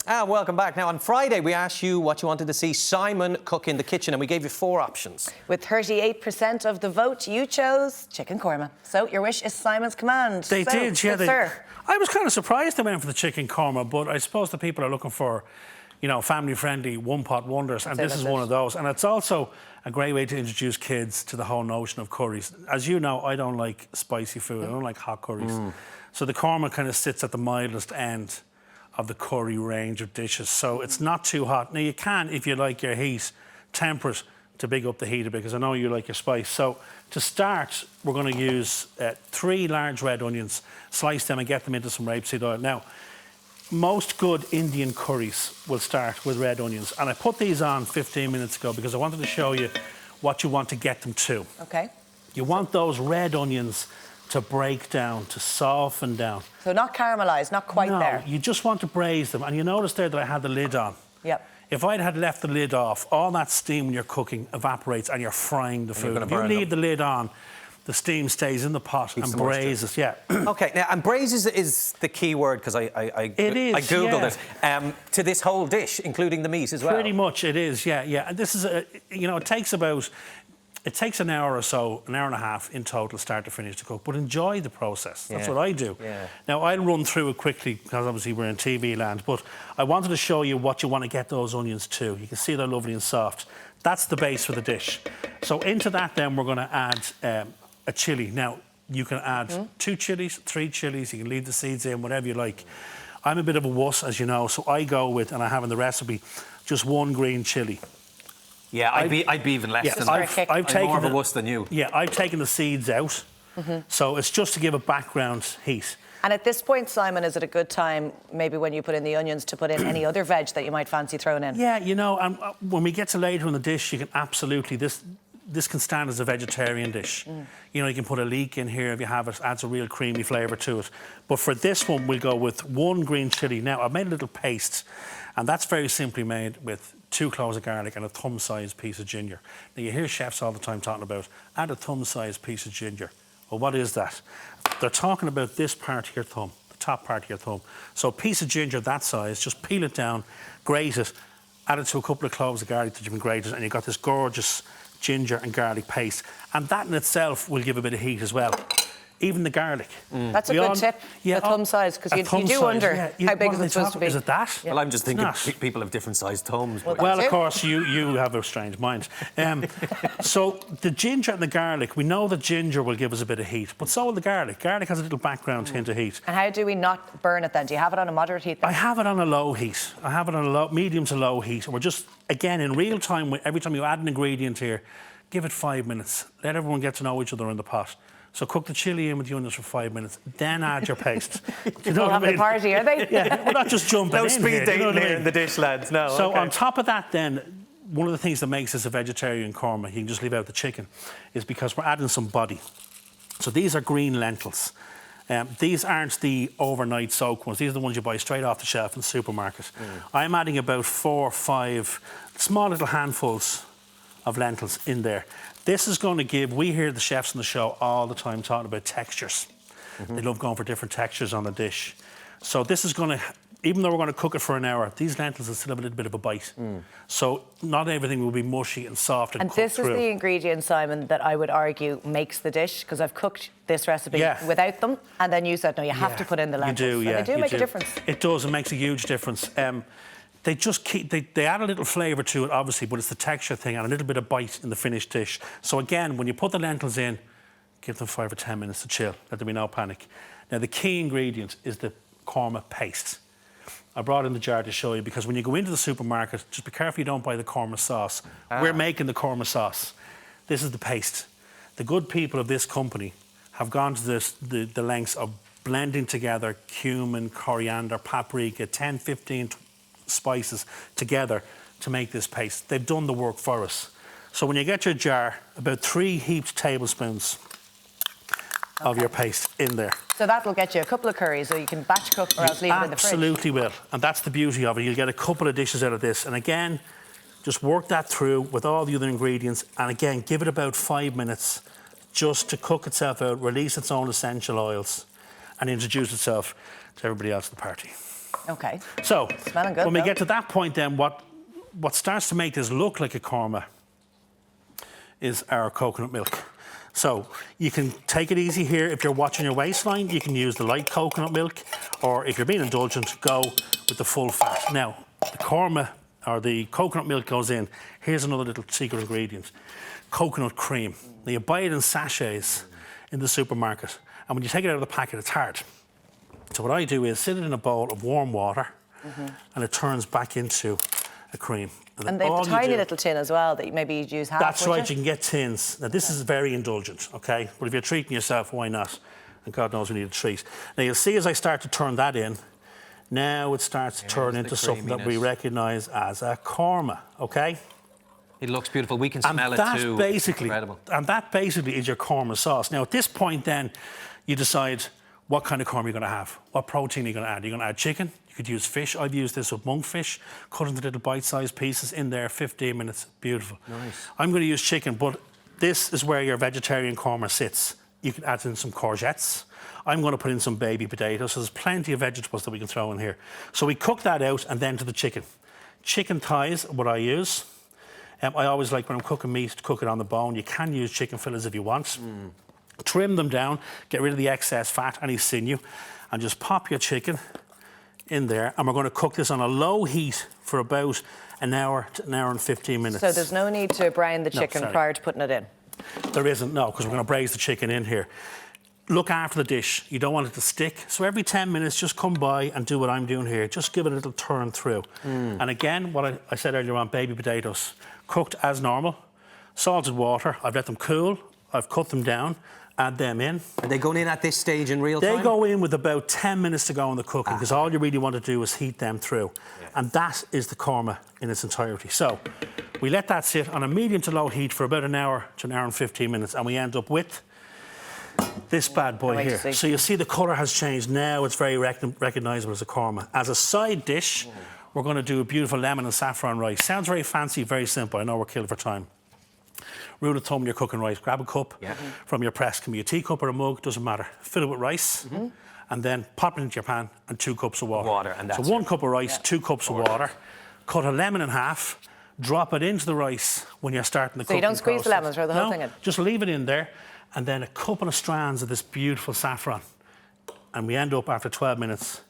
And welcome back. Now, on Friday, we asked you what you wanted to see Simon cook in the kitchen, and we gave you 4 options. With 38% of the vote, you chose chicken korma. So your wish is Simon's command. They did, yeah. Sir. I was kind of surprised they went for the chicken korma, but I suppose the people are looking for, you know, family-friendly one-pot wonders, and this is one of those. And it's also a great way to introduce kids to the whole notion of curries. As you know, I don't like spicy food. I don't like hot curries. So the korma kind of sits at the mildest end of the curry range of dishes, so it's not too hot. Now you can, if you like your heat, temper it to big up the heat a bit, because I know you like your spice. So to start, we're going to use 3 large red onions, slice them and get them into some rapeseed oil. Now, most good Indian curries will start with red onions, and I put these on 15 minutes ago because I wanted to show you what you want to get them to. Okay. You want those red onions to break down, to soften down. So not caramelised, not quite there. You just want to braise them. And you notice there that I had the lid on. Yep. If I'd had left the lid off, all that steam when you're cooking evaporates and you're frying the food. If you leave the lid on, the steam stays in the pot and braises. Yeah. OK, now, and braises is the key word, because I Googled it, to this whole dish, including the meat as well. Pretty much it is, yeah. And this is, you know, it takes an hour or so, an hour and a half in total, start to finish to cook. But enjoy the process. That's what I do. Now, I'll run through it quickly, because obviously we're in TV land, but I wanted to show you what you want to get those onions to. You can see they're lovely and soft. That's the base for the dish. So into that, then, we're going to add a chilli. Now, you can add 2 chilies, 3 chilies. You can leave the seeds in, whatever you like. I'm a bit of a wuss, as you know, so I go with, and I have in the recipe, just 1 green chilli. Yeah, I'd be even less than that. I'm more of a wuss than you. Yeah, I've taken the seeds out. So it's just to give a background heat. And at this point, Simon, is it a good time, maybe when you put in the onions, to put in any other veg that you might fancy throwing in? Yeah, you know, when we get to later in the dish, you can absolutely... This can stand as a vegetarian dish. You know, you can put a leek in here if you have it. Adds a real creamy flavour to it. But for this one, we'll go with 1 green chilli. Now, I've made a little paste, and that's very simply made with 2 cloves of garlic and a thumb-sized piece of ginger. Now, you hear chefs all the time talking about, add a thumb-sized piece of ginger. Well, what is that? They're talking about this part of your thumb, the top part of your thumb. So a piece of ginger that size, just peel it down, grate it, add it to a couple of cloves of garlic that you've been grated, and you've got this gorgeous ginger and garlic paste. And that in itself will give a bit of heat as well. Even the garlic. That's a good tip, the thumb size, because you do wonder how big is it supposed to be. Is it that? Well, I'm just thinking people have different sized thumbs. Well, of course, you have a strange mind. So the ginger and the garlic, we know the ginger will give us a bit of heat, but so will the garlic. Garlic has a little background hint of heat. And how do we not burn it then? Do you have it on a moderate heat then? I have it on a low heat. I have it on a medium to low heat. And we're just, again, in real time, every time you add an ingredient here, give it 5 minutes. Let everyone get to know each other in the pot. So cook the chilli in with the onions for 5 minutes, then add your paste. You know what I mean? A party, are they? Yeah, we're not just jumping in. No speed dating here in the dish, lads. No. So on top of that, then, one of the things that makes this a vegetarian korma, you can just leave out the chicken, is because we're adding some body. So these are green lentils. These aren't the overnight soak ones. These are the ones you buy straight off the shelf in the supermarket. I'm adding about 4 or 5 small little handfuls of lentils in there. This is going to give... We hear the chefs on the show all the time talking about textures. They love going for different textures on the dish. So this is going to... Even though we're going to cook it for an hour, these lentils will still have a little bit of a bite. So not everything will be mushy and soft and cooked through. And this is the ingredient, Simon, that I would argue makes the dish, because I've cooked this recipe without them, and then you said, no, you have to put in the lentils. You do, They do make a difference. It does. It makes a huge difference. They just keep... They add a little flavour to it, obviously, but it's the texture thing and a little bit of bite in the finished dish. So again, when you put the lentils in, give them 5 or 10 minutes to chill. Let there be no panic. Now, the key ingredient is the korma paste. I brought in the jar to show you, because when you go into the supermarket, just be careful you don't buy the korma sauce. We're making the korma sauce. This is the paste. The good people of this company have gone to the lengths of blending together cumin, coriander, paprika, 10, 15 spices together to make this paste. They've done the work for us. So when you get your jar, about 3 heaped tablespoons of your paste in there. So that'll get you a couple of curries, or you can batch cook or else leave it in the fridge. Absolutely will. And that's the beauty of it. You'll get a couple of dishes out of this. And again, just work that through with all the other ingredients. And again, give it about 5 minutes just to cook itself out, release its own essential oils. and introduce itself to everybody else at the party. Okay. So, smelling good, when we get to that point then, what starts to make this look like a korma is our coconut milk. So you can take it easy here. If you're watching your waistline, you can use the light coconut milk, or if you're being indulgent, go with the full fat. Now, the korma, or the coconut milk goes in. Here's another little secret ingredient. Coconut cream. Now you buy it in sachets in the supermarket, and when you take it out of the packet, it's hard. So what I do is sit it in a bowl of warm water, and it turns back into a cream. And they have a tiny little tin as well that you maybe use half. That's right, you can get tins. Now this is very indulgent, okay? But if you're treating yourself, why not? And God knows we need a treat. Now you'll see as I start to turn that in, now it starts to turn into something that we recognise as a korma, okay? It looks beautiful. We can smell it too. Incredible. And that basically is your korma sauce. Now at this point then, you decide what kind of korma you're going to have. What protein are you going to add? You're going to add chicken. You could use fish. I've used this with monkfish, cut into little bite-sized pieces in there, 15 minutes. Beautiful. Nice. I'm going to use chicken, but this is where your vegetarian korma sits. You can add in some courgettes. I'm going to put in some baby potatoes. So there's plenty of vegetables that we can throw in here. So we cook that out and then to the chicken. Chicken thighs, what I use. I always like, when I'm cooking meat, to cook it on the bone. You can use chicken fillets if you want. Trim them down, get rid of the excess fat, any sinew, and just pop your chicken in there. And we're going to cook this on a low heat for about an hour to an hour and 15 minutes. So there's no need to brown the chicken prior to putting it in? There isn't, no, because we're going to braise the chicken in here. Look after the dish. You don't want it to stick. So every 10 minutes, just come by and do what I'm doing here. Just give it a little turn through. And again, what I said earlier on, baby potatoes, cooked as normal, salted water. I've let them cool. I've cut them down. Add them in. Are they going in at this stage in real time? They go in with about 10 minutes to go in the cooking, because all you really want to do is heat them through. Yeah. And that is the korma in its entirety. So we let that sit on a medium to low heat for about an hour to an hour and 15 minutes, and we end up with this bad boy here. So you see the colour has changed. Now it's very recognisable as a korma. As a side dish, we're going to do a beautiful lemon and saffron rice. Sounds very fancy, very simple. I know we're killed for time. Rule of thumb, you're cooking rice. Grab a cup from your press. Can be a teacup or a mug, doesn't matter. Fill it with rice, and then pop it into your pan, and 2 cups of water. So 1 cup of rice, 2 cups of water. Cut a lemon in half, drop it into the rice when you're starting the cooking. So you don't squeeze the lemons, throw the whole thing in? Just leave it in there, and then a couple of strands of this beautiful saffron. And we end up after 12 minutes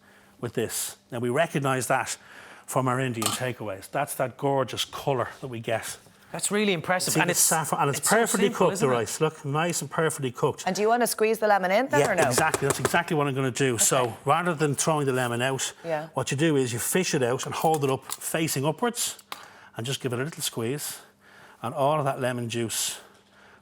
with this. Now we recognise that from our Indian takeaways. That's that gorgeous colour that we get. That's really impressive. And it's saffron, and it's perfectly cooked, the rice. Look, nice and perfectly cooked. And do you want to squeeze the lemon in then, or no? Yeah, exactly. That's exactly what I'm going to do. Okay. So rather than throwing the lemon out, what you do is you fish it out and hold it up facing upwards, and just give it a little squeeze, and all of that lemon juice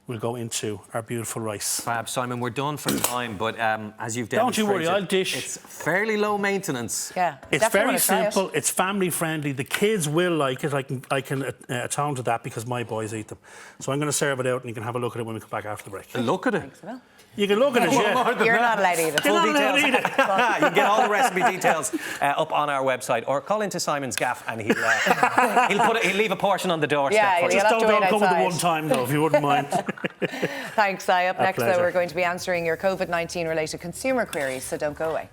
will go into our beautiful rice. Fab, Simon, we're done for time, but as you've demonstrated... Don't you worry, I'll dish. It's fairly low maintenance. Yeah, it's very simple, it's family friendly, the kids will like it. I can atone to that because my boys eat them. So I'm going to serve it out, and you can have a look at it when we come back after the break. Look at it. Thanks, Will. You can look at it, yeah. You're not allowed to eat it. Full details. You can get all the recipe details up on our website, or call into Simon's gaff, and he'll leave a portion on the doorstep. Yeah, just don't come with the one time though, if you wouldn't mind. Thanks, Si. Up next, though, we're going to be answering your COVID-19 related consumer queries, so don't go away.